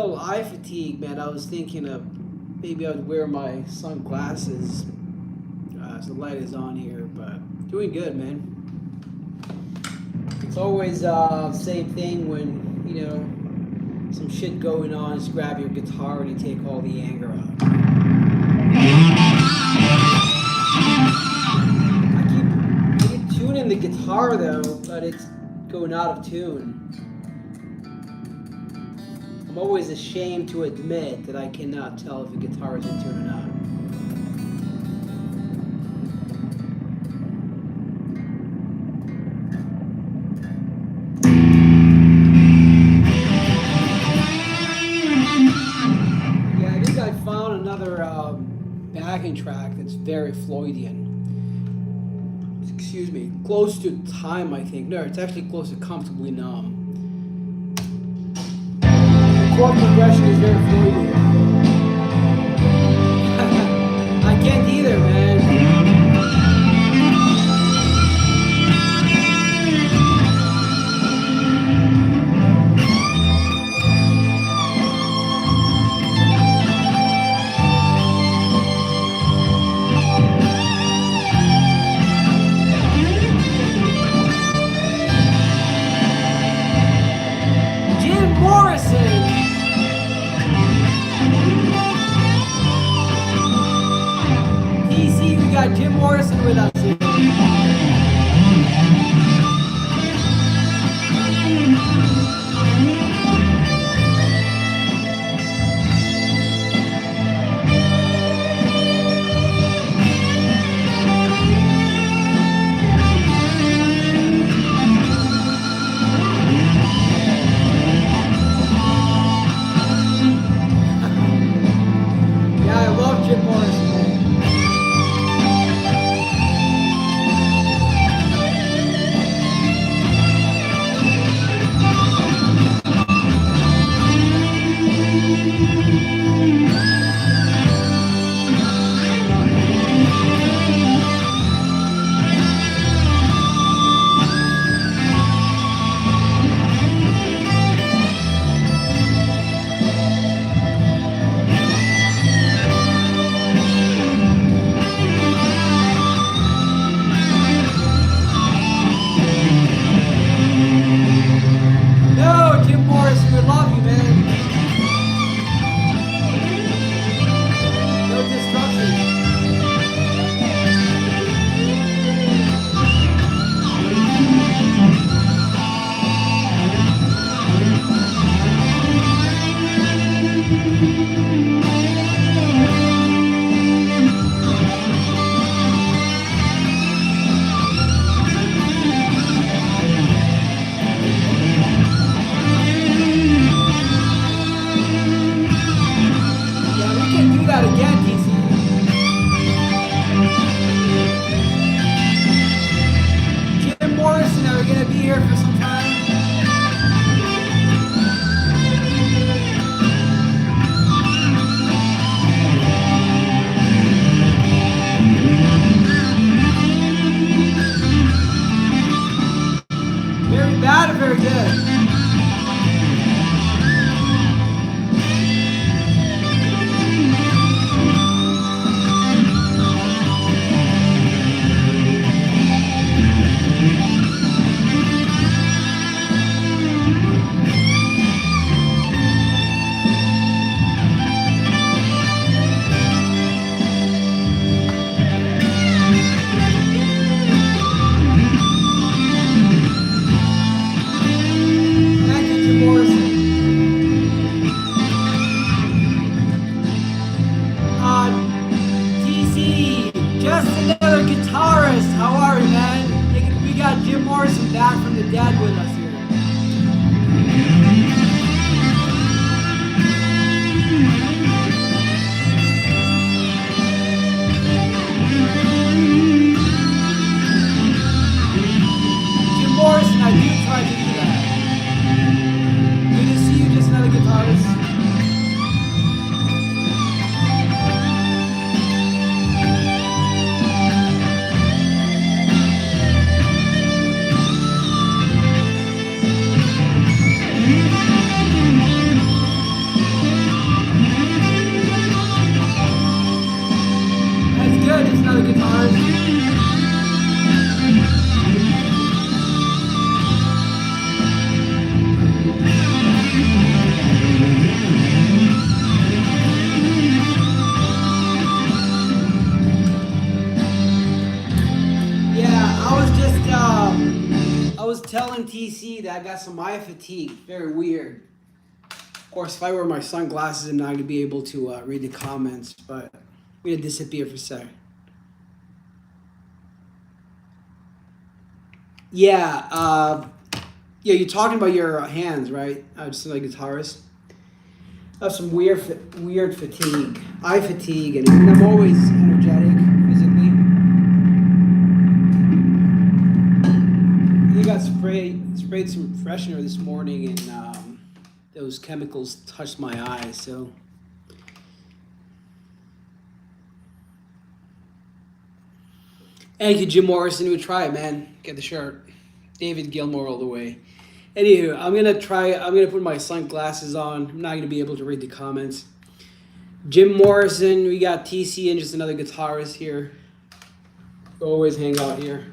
little eye fatigue, man. I was thinking of maybe I'd wear my sunglasses. So the light is on here, but doing good, man. It's always same thing when some shit going on. Just grab your guitar and you take all the anger out. I keep tuning the guitar though, but it's going out of tune. I'm always ashamed to admit that I cannot tell if a guitar is in tune or not. Yeah, I think I found another backing track that's very Floydian. Excuse me, close to Time, I think. No, it's actually close to Comfortably Numb. Chord progression is very Floydian. I can't either, man. Jim Morrison. Easy. telling TC that I got some eye fatigue. Very weird. Of course, if I wear my sunglasses, I'm not going to be able to read the comments, but I'm going to disappear for a sec. Yeah, you're talking about your hands, right? Just like guitarist. I have some weird fatigue, eye fatigue, and I'm always energetic physically. I got sprayed some freshener this morning, and those chemicals touched my eyes. So, thank you, Jim Morrison. We try it, man. Get the shirt. David Gilmore all the way. Anywho, I'm gonna put my sunglasses on. I'm not gonna be able to read the comments. Jim Morrison, we got TC and just another guitarist here. Always hang out here.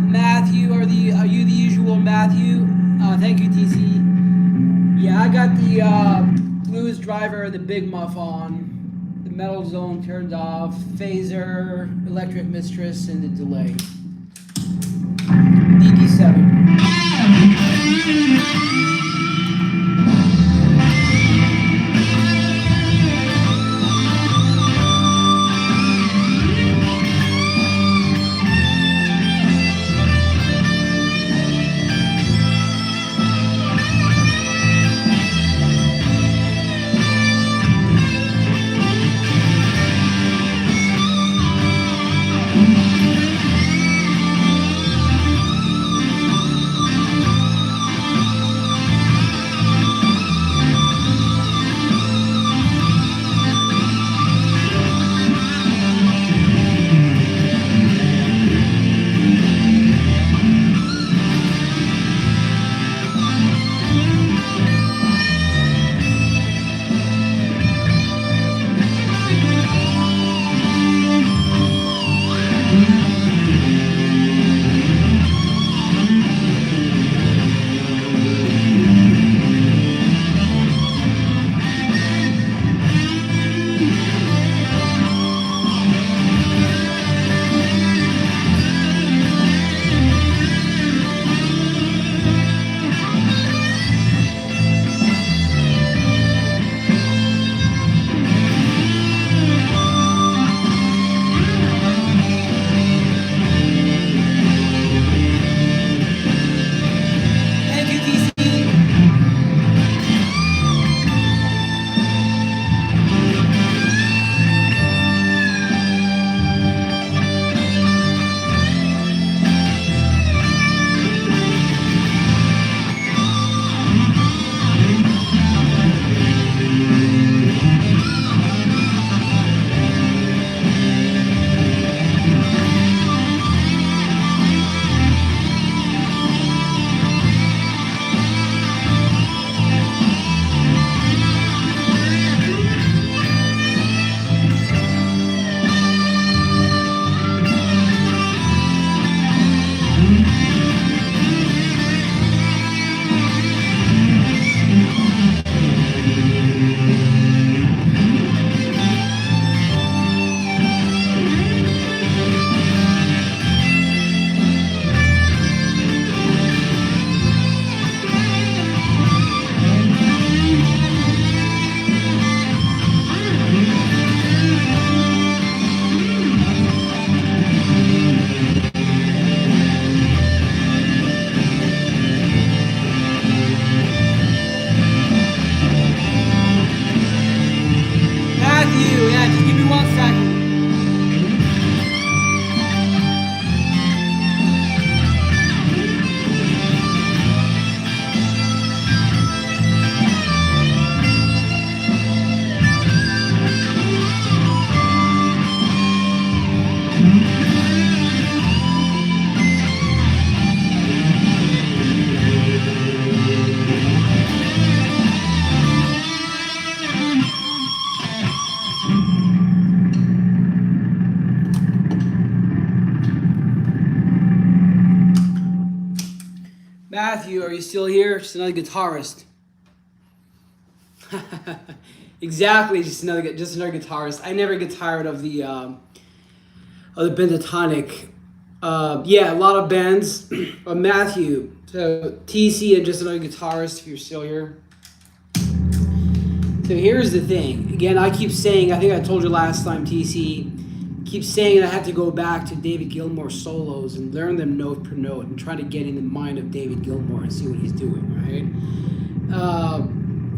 Matthew, are you the usual Matthew? Thank you, TC. Yeah, I got the Blues Driver, the Big Muff on, the Metal Zone turned off, Phaser, Electric Mistress, and the delay. DD7. you. Yeah, just give me 1 second. Matthew, are you still here? Just another guitarist. Exactly, just another guitarist. I never get tired of the pentatonic. Yeah, a lot of bands. Matthew, so TC and just another guitarist. If you're still here. So here's the thing. Again, I keep saying. I think I told you last time, TC. Keep saying I have to go back to David Gilmour solos and learn them note per note and try to get in the mind of David Gilmour and see what he's doing, right?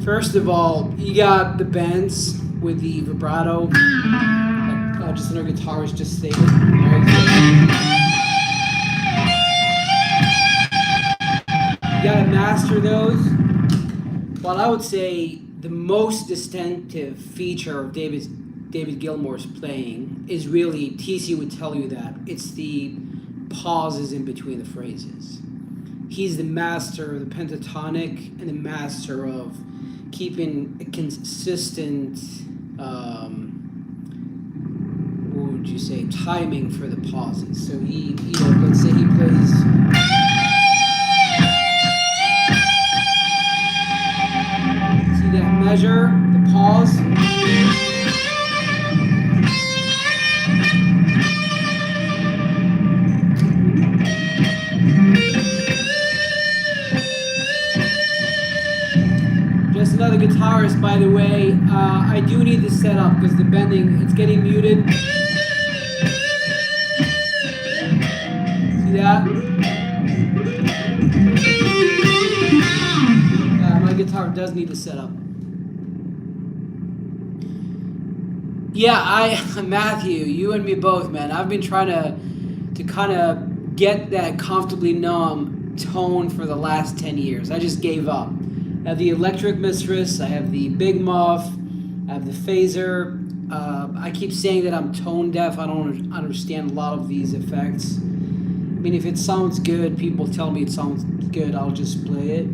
First of all, you got the bends with the vibrato, like just another guitarist just stated. Right? You gotta master those. But I would say the most distinctive feature of David Gilmour's playing is really, TC would tell you that, it's the pauses in between the phrases. He's the master of the pentatonic and the master of keeping a consistent, what would you say, timing for the pauses. So he, let's say he plays... See that measure, the pause? Just another guitarist, by the way. I do need this set up because the bending, it's getting muted. See that? My guitar does need to set up. Yeah, Matthew, you and me both, man. I've been trying to kind of get that comfortably numb tone for the last 10 years. I just gave up. I have the Electric Mistress, I have the Big Muff, I have the Phaser. I keep saying that I'm tone deaf. I don't understand a lot of these effects. I mean, if it sounds good, people tell me it sounds good, I'll just play it.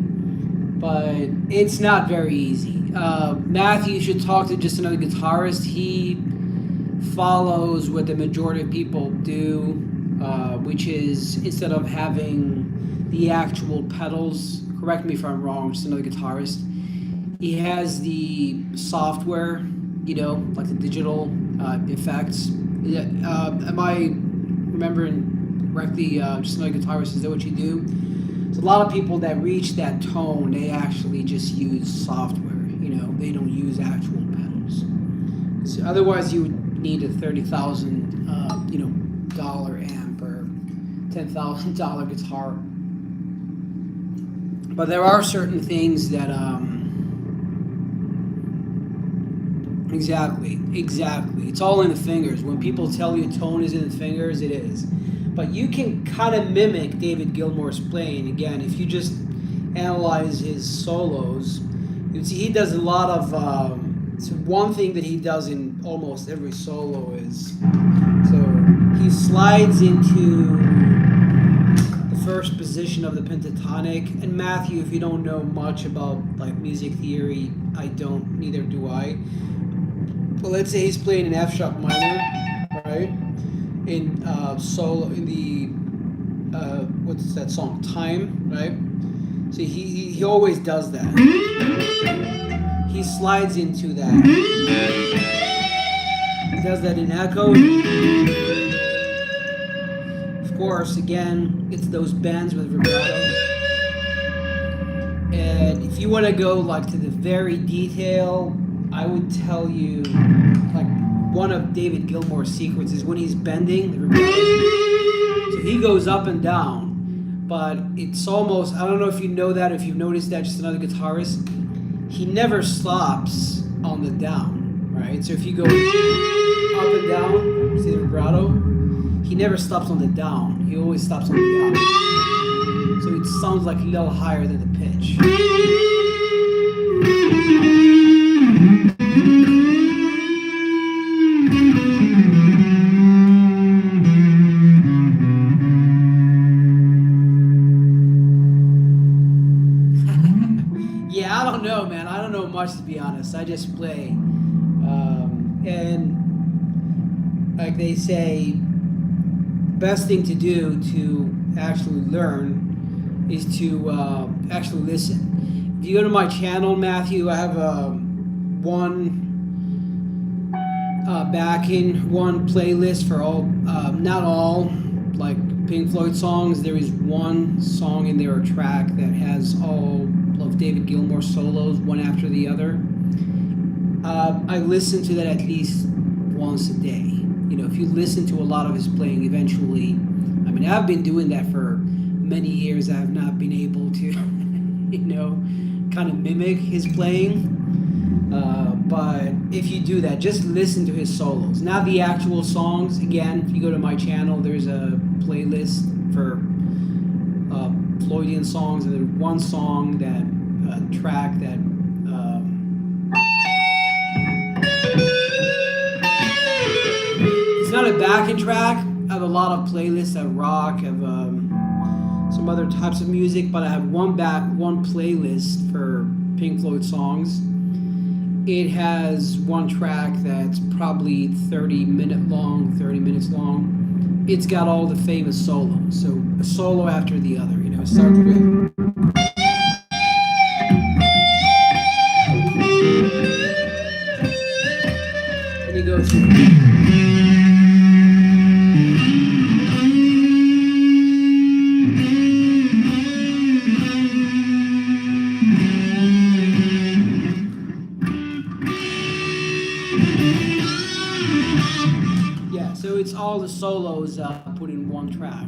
But it's not very easy. Matthew should talk to just another guitarist. He follows what the majority of people do, which is instead of having the actual pedals, correct me if I'm wrong, just another guitarist, he has the software, like the digital effects. Am I remembering correctly? Just another guitarist, is that what you do? So a lot of people that reach that tone, they actually just use software. They don't use actual pedals. So otherwise, you would need a $30,000, dollar amp or $10,000 guitar. But there are certain things that, exactly. It's all in the fingers. When people tell you tone is in the fingers, it is. But you can kind of mimic David Gilmour's playing. Again, if you just analyze his solos, you see he does a lot of, so one thing that he does in almost every solo is, so he slides into the first position of the pentatonic. And Matthew, if you don't know much about like music theory, I don't, neither do I. But let's say he's playing an F sharp minor, right? In solo, in the what's that song? Time, right? So he always does that. He slides into that. He does that in echo. Of course, again, it's those bends with vibrato. And if you want to go like to the very detail, I would tell you like one of David Gilmour's secrets is when he's bending the vibrato. So he goes up and down. But it's almost, I don't know if you know that, if you've noticed that, just another guitarist, he never stops on the down, right? So if you go up and down, see the vibrato, he never stops on the down. He always stops on the up. So it sounds like a little higher than the pitch. Yeah, I don't know, man. I don't know much, to be honest. I just play. And like they say, best thing to do to actually learn is to actually listen. If you go to my channel, Matthew, I have one one playlist for all, not all, like Pink Floyd songs. There is one song in there, a track that has all of David Gilmour solos, one after the other. I listen to that at least once a day. You know, if you listen to a lot of his playing, eventually, I mean, I've been doing that for many years. I have not been able to, you know, kind of mimic his playing. But if you do that, just listen to his solos. Not the actual songs. Again, if you go to my channel, there's a playlist for Floydian songs, and there's one song that track that it's not a backing track. I have a lot of playlists that rock, have some other types of music, but I have one playlist for Pink Floyd songs. It has one track that's probably 30 minutes long. It's got all the famous solos, so a solo after the other. You know, it starts with. And he goes through. Yeah, so it's all the solos put in one track.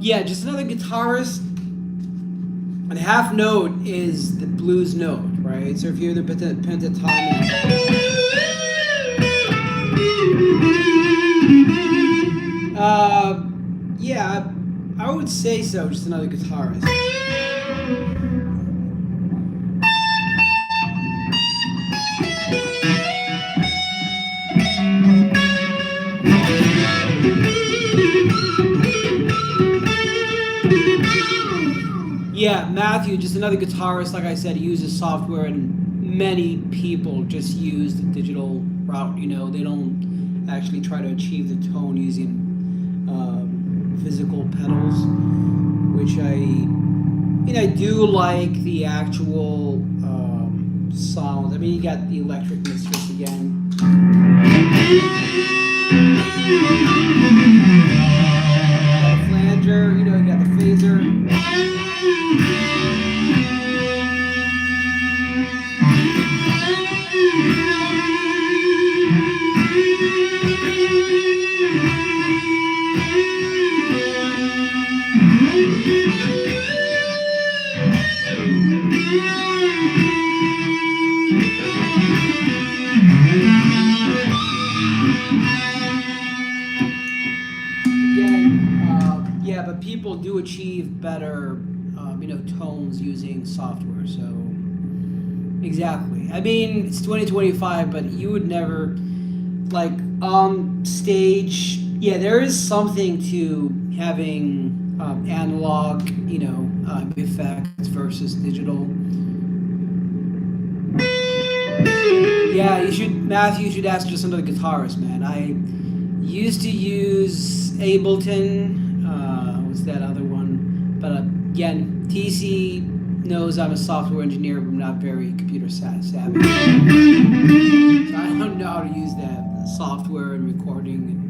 Yeah, just another guitarist. And half note is the blues note, right? So if you hear the pentatonic, yeah, I would say so. Just another guitarist. Yeah, Matthew, just another guitarist. Like I said, he uses software, and many people just use the digital route. You know, they don't actually try to achieve the tone using physical pedals, which I do like the actual sounds. I mean, you got the electric mistress again. Got a flanger, you know, you got the phaser. Yeah, but people do achieve better, tones using software. So, exactly. I mean, it's 2025, but you would never, like, on stage. Yeah, there is something to having analog, effects versus digital. Yeah, Matthew, you should ask just another guitarist, man. I used to use Ableton. What's that other one? But again, TC knows I'm a software engineer, but I'm not very computer savvy. So I don't know how to use that software and recording.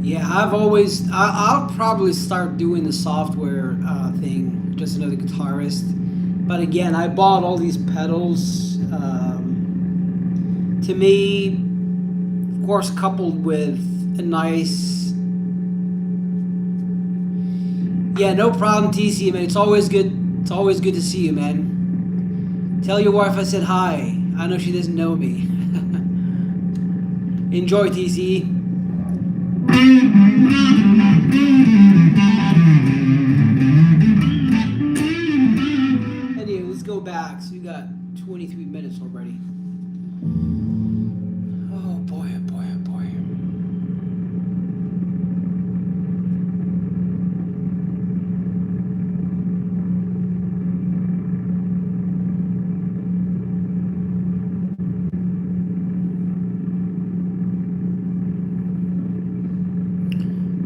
Yeah, I'll probably start doing the software thing, just another guitarist. But again, I bought all these pedals. To me, of course, coupled with a nice Yeah, no problem, TC, man. It's always good. It's always good to see you, man. Tell your wife I said hi. I know she doesn't know me. Enjoy, TC. Anyway, let's go back. So we got 23 minutes already. Oh boy, oh boy, oh boy.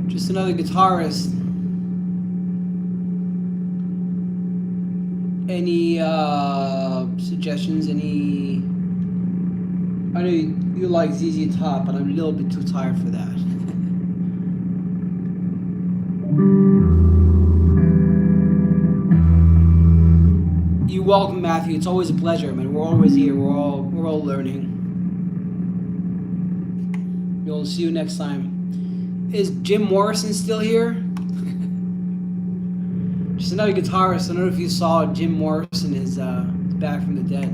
Just another guitarist. Any suggestions? Any? I know you like ZZ Top, but I'm a little bit too tired for that. You're welcome, Matthew. It's always a pleasure, man. We're always here. We're all learning. We'll see you next time. Is Jim Morrison still here? Just another guitarist. I don't know if you saw Jim Morrison is back from the dead.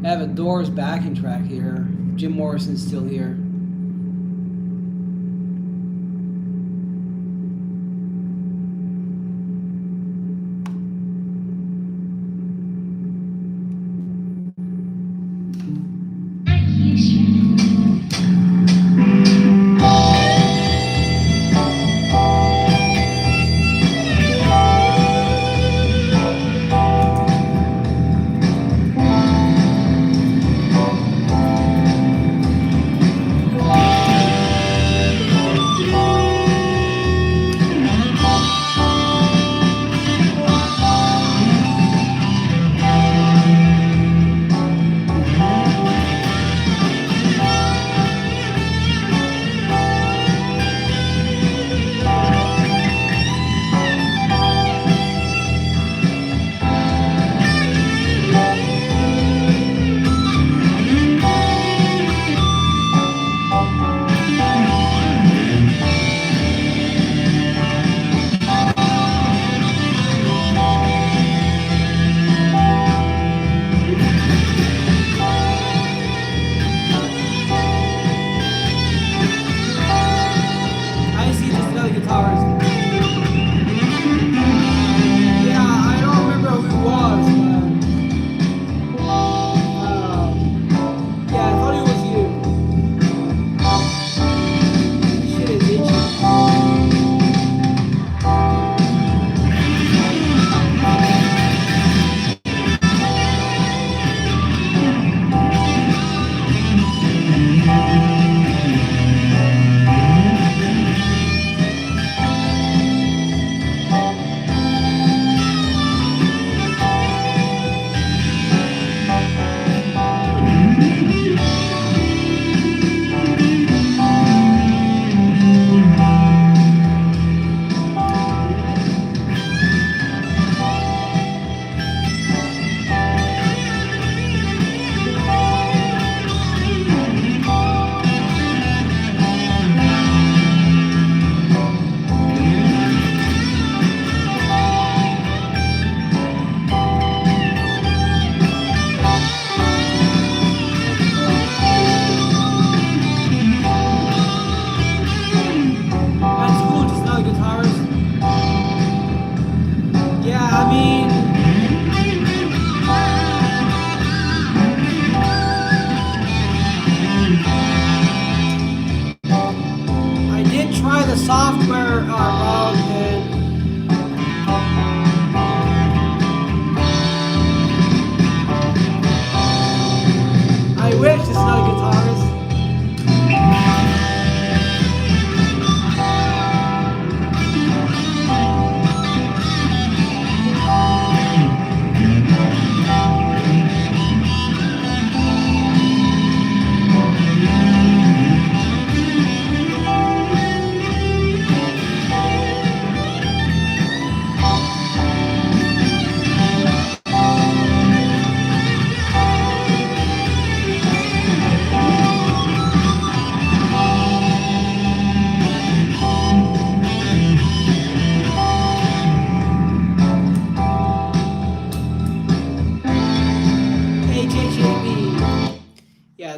I have a Doors backing track here. Jim Morrison's still here.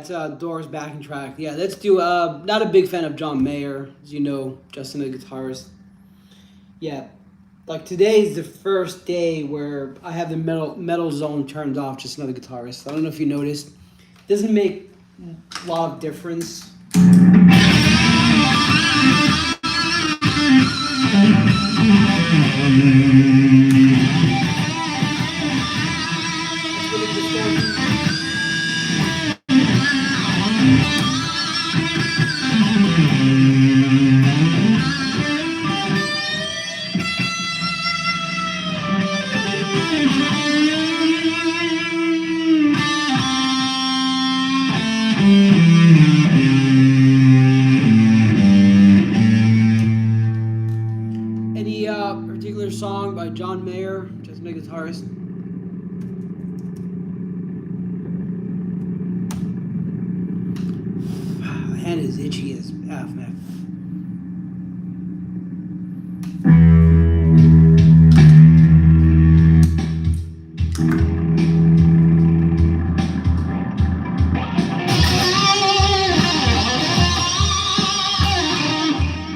it's Doors backing track. Yeah, let's do. Not a big fan of John Mayer, as you know, Justin the guitarist. Yeah, like today is the first day where I have the metal zone turned off. Just another guitarist. I don't know if you noticed. Doesn't make a lot of difference. Any particular song by John Mayer, just a guitarist? My hand is itchy as F, man.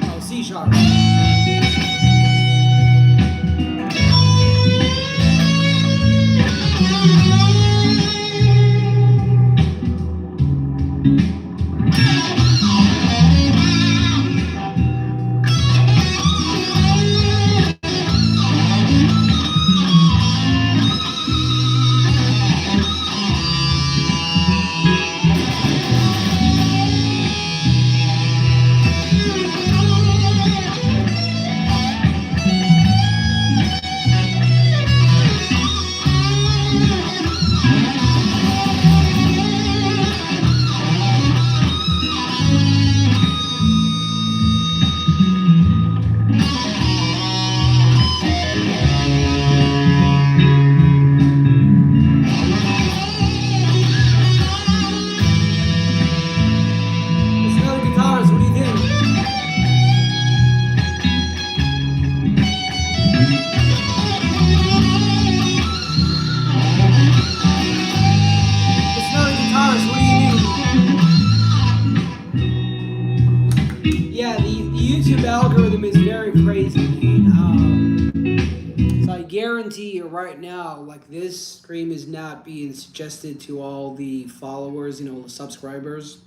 Oh, C sharp. YouTube algorithm is very crazy, man. So I guarantee you right now, like this stream is not being suggested to all the followers, the subscribers,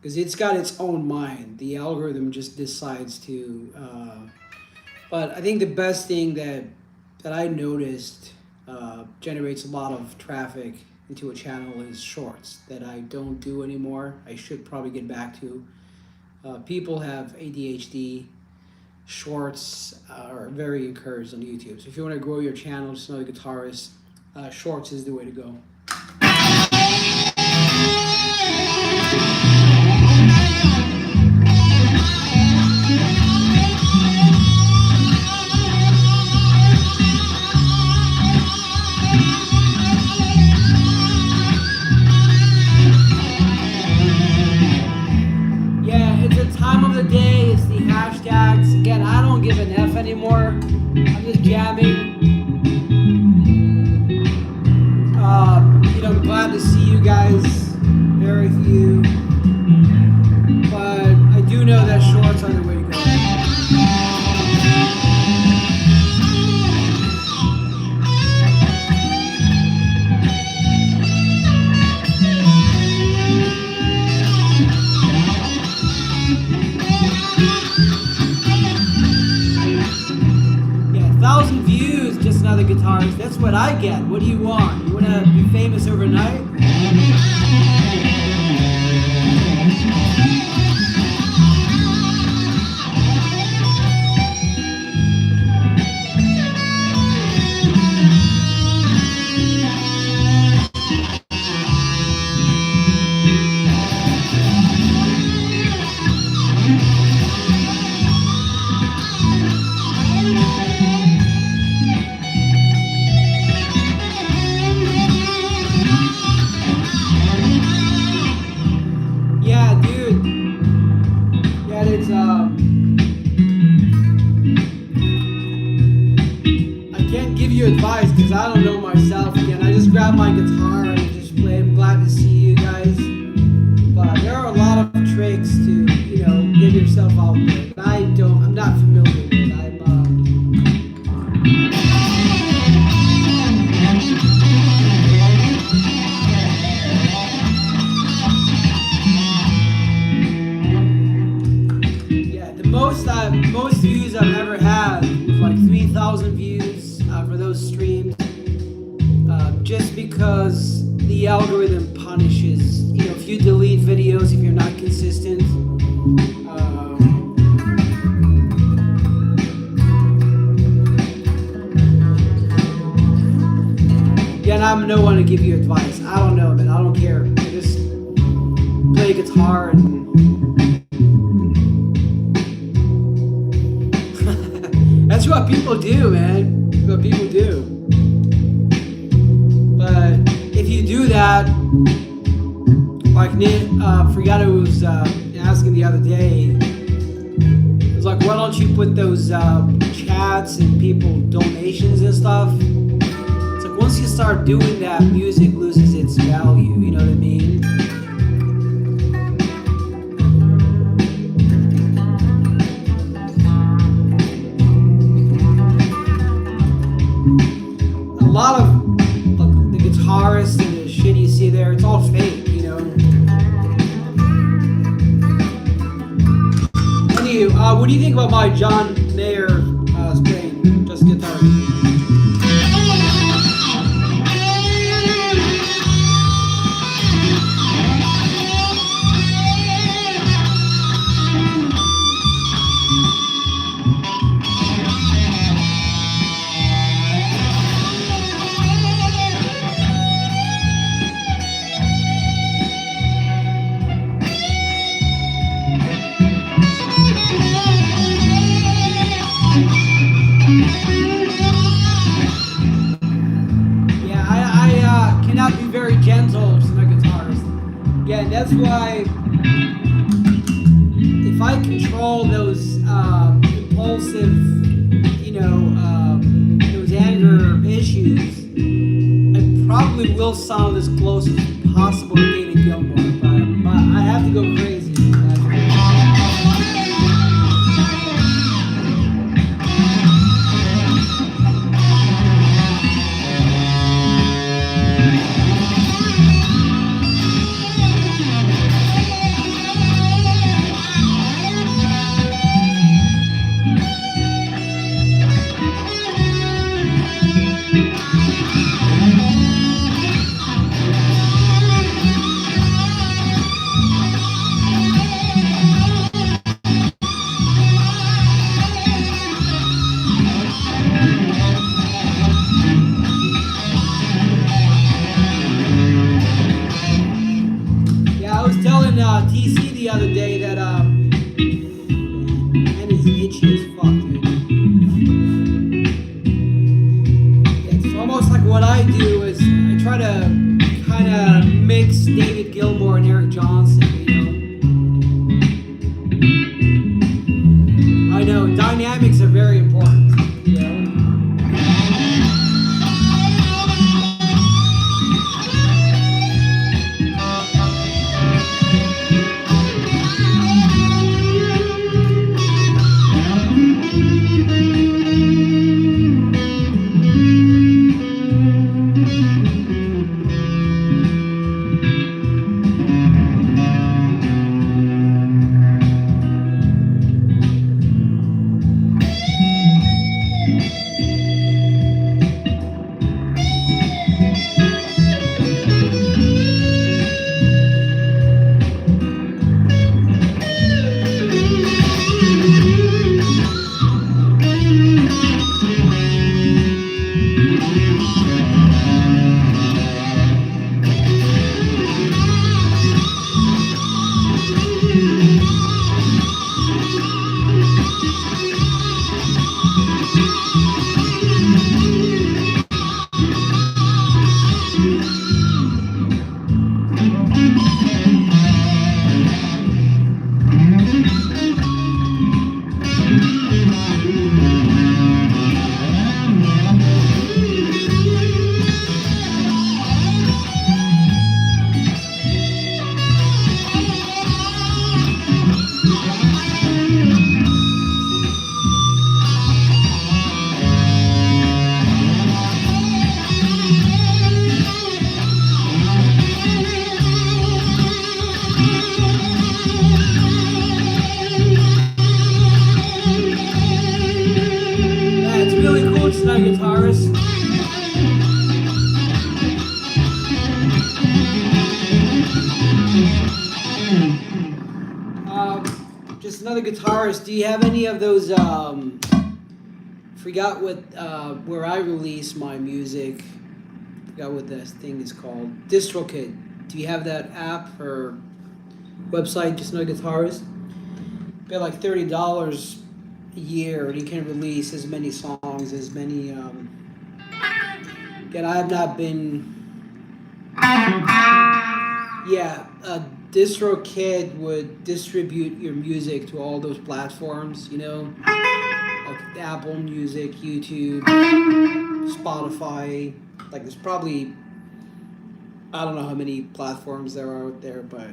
because it's got its own mind. The algorithm just decides to. But I think the best thing that I noticed generates a lot of traffic into a channel is shorts that I don't do anymore. I should probably get back to. People have ADHD. Shorts are very encouraged on YouTube. So if you want to grow your channel, just another guitarist, shorts is the way to go. Time of the day, it's the hashtags. Again, I don't give an F anymore. I'm just jamming. I'm glad to see you guys. Very few. But I do know that shorts are the way to go. Another guitarist. That's what I get. What do you want? You want to be famous overnight? Advice because I don't know myself. Again, I just grab my guitar and just play. I'm glad to see you guys. yourself out there. I'm not familiar with it. Yeah, the most views I've ever had was like 3,000 views for those streams. Just because the algorithm punishes, if you delete videos if you're not consistent. Yeah, and I'm no one to give you advice. I don't know, man. I don't care. I just play guitar and that's what people do, man. That's what people do. But if you do that, like forgot who was asking the other day, it was like, why don't you put those chats and people donations and stuff? It's like once you start doing that, music loses its value. You know what I mean? A lot of the guitarists and the shit you see there, it's all fake, What do you think about my John Mayer playing just guitar? Cannot be very gentle to my guitarist. Yeah, and that's why if I control those impulsive, those anger issues, I probably will sound as close as possible to David Gilmour, but I have to go crazy. TC the other day that man is itchy as fuck, dude. It's almost like what I do is I try to kind of mix David Gilmour and Eric Johnson, I know dynamics are very important, it's not a guitarist. Just another guitarist. Do you have any of those? Forgot what where I release my music. Forgot what that thing is called. DistroKid. Do you have that app or website? Just another guitarist. Pay like $30 a year, and you can release as many songs, as many. Again, I have not been. Yeah, DistroKid would distribute your music to all those platforms, you know, like Apple Music, YouTube, Spotify. Like, there's probably, I don't know how many platforms there are out there, but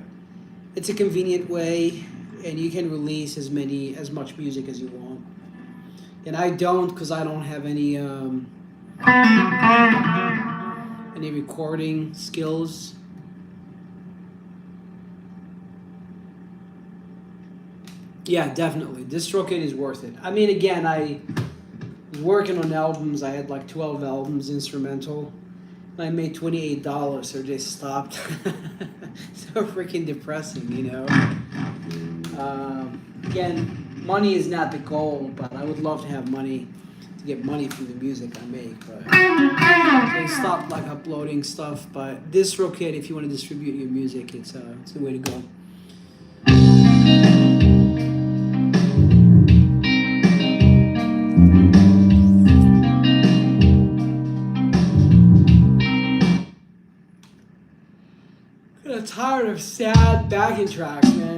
it's a convenient way, and you can release as much music as you want. And I don't, because I don't have any recording skills. Yeah, definitely. DistroKid is worth it. I mean, again, I was working on albums. I had like 12 albums instrumental. And I made $28, so just stopped. So freaking depressing, you know. Again, money is not the goal, but I would love to have money to get money from the music I make. But they stopped like uploading stuff. But DistroKid, if you want to distribute your music, it's the way to go. I'm tired of sad backing tracks, man.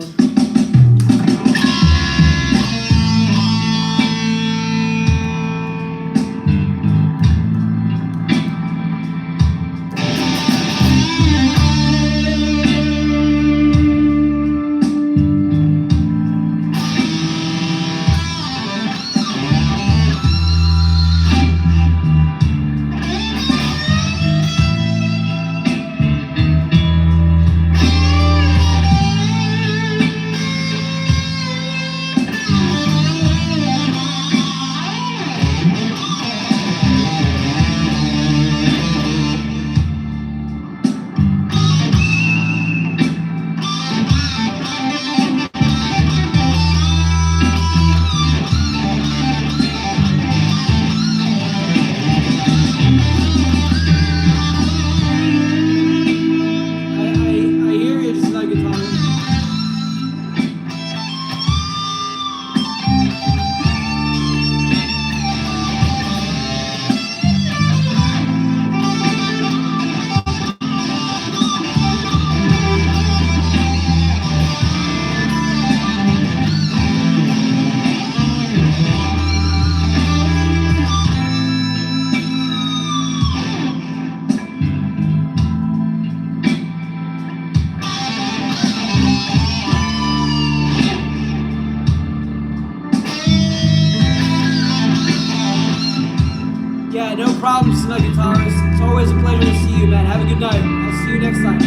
Yeah, no problem, Snug Guitarist. It's always a pleasure to see you, man. Have a good night. I'll see you next time.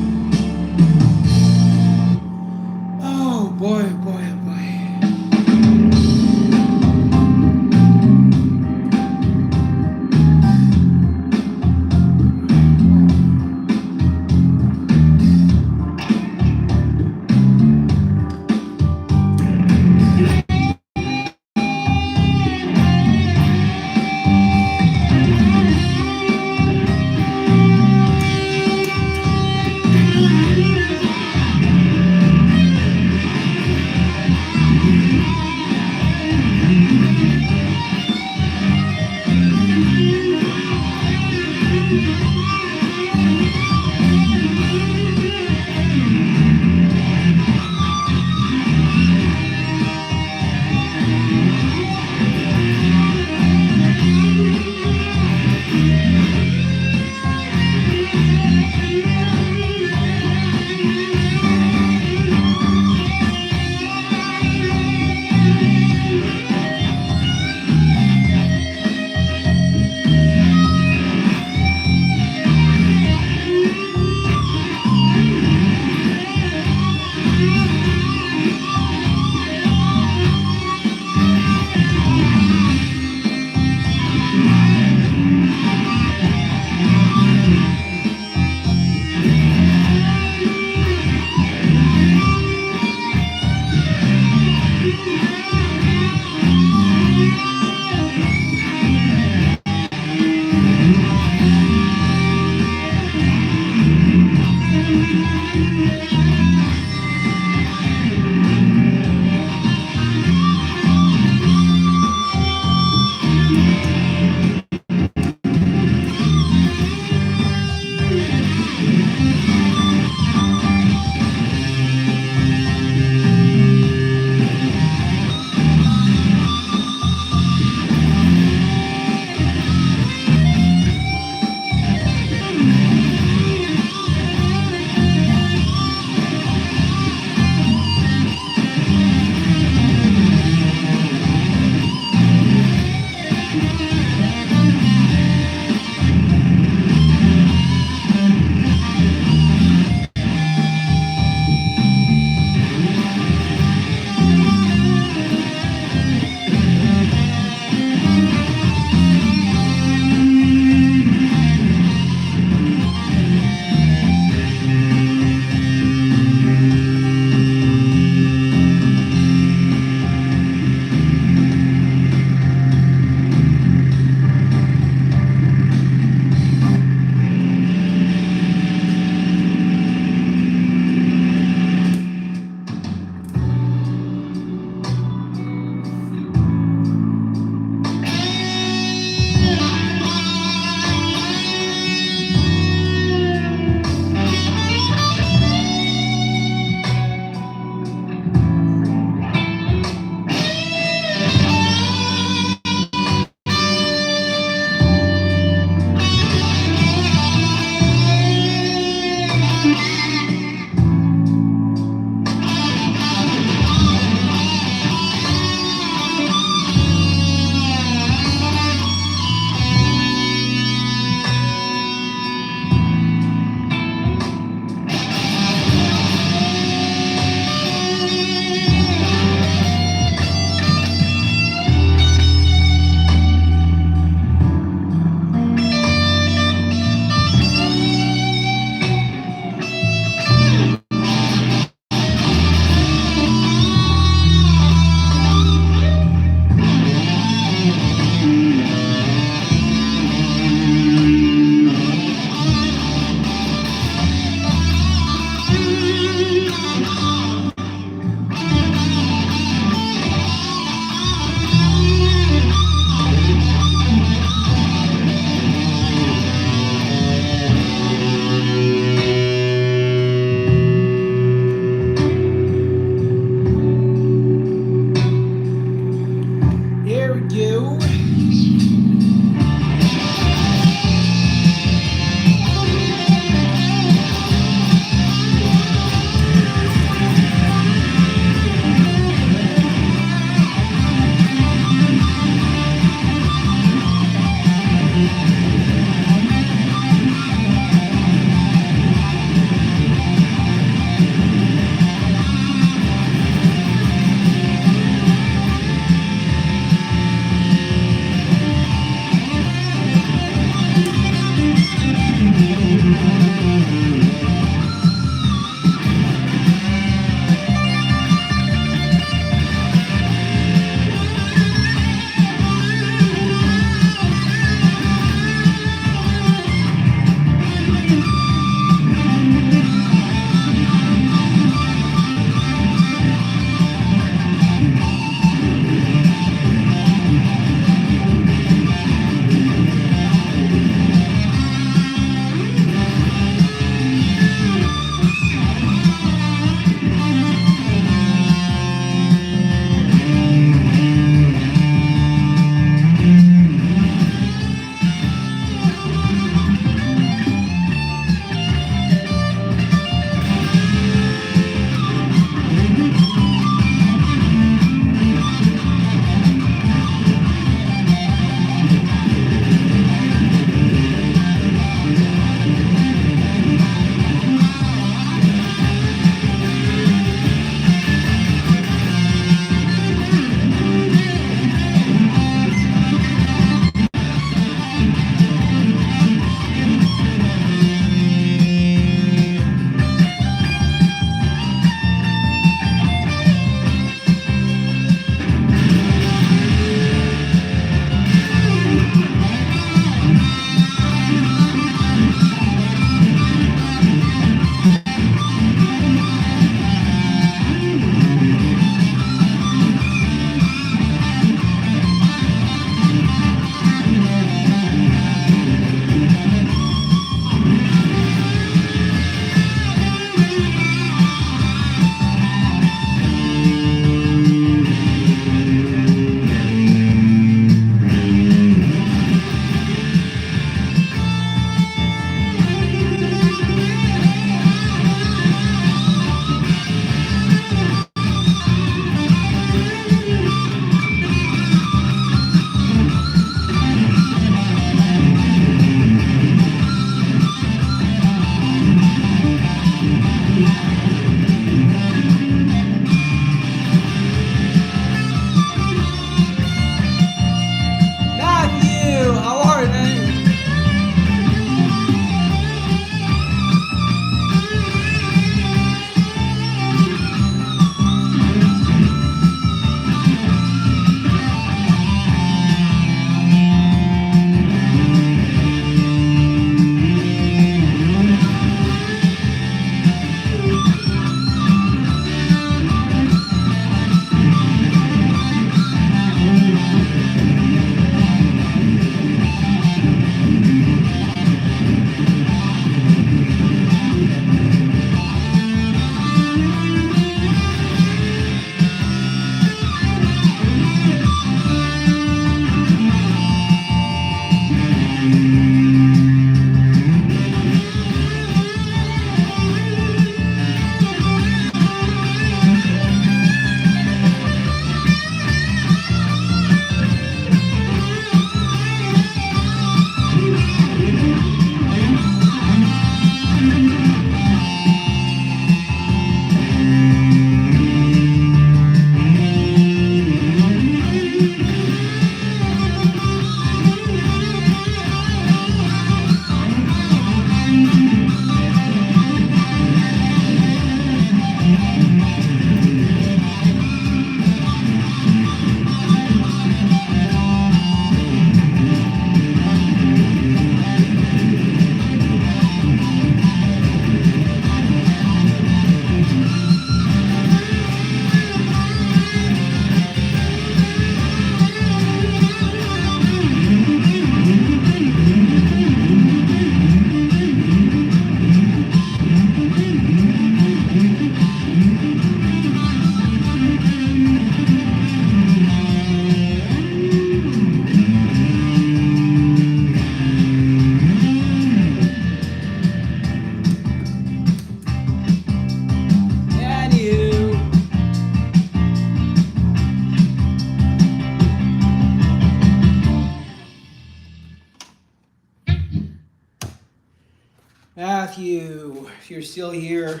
Matthew, if you're still here,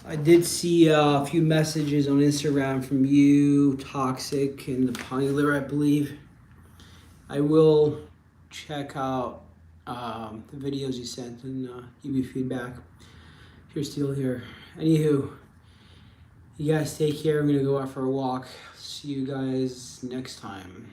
I did see a few messages on Instagram from you, Toxic, and the Piler, I believe. I will check out the videos you sent and give you feedback if you're still here. Anywho, you guys take care. I'm going to go out for a walk. See you guys next time.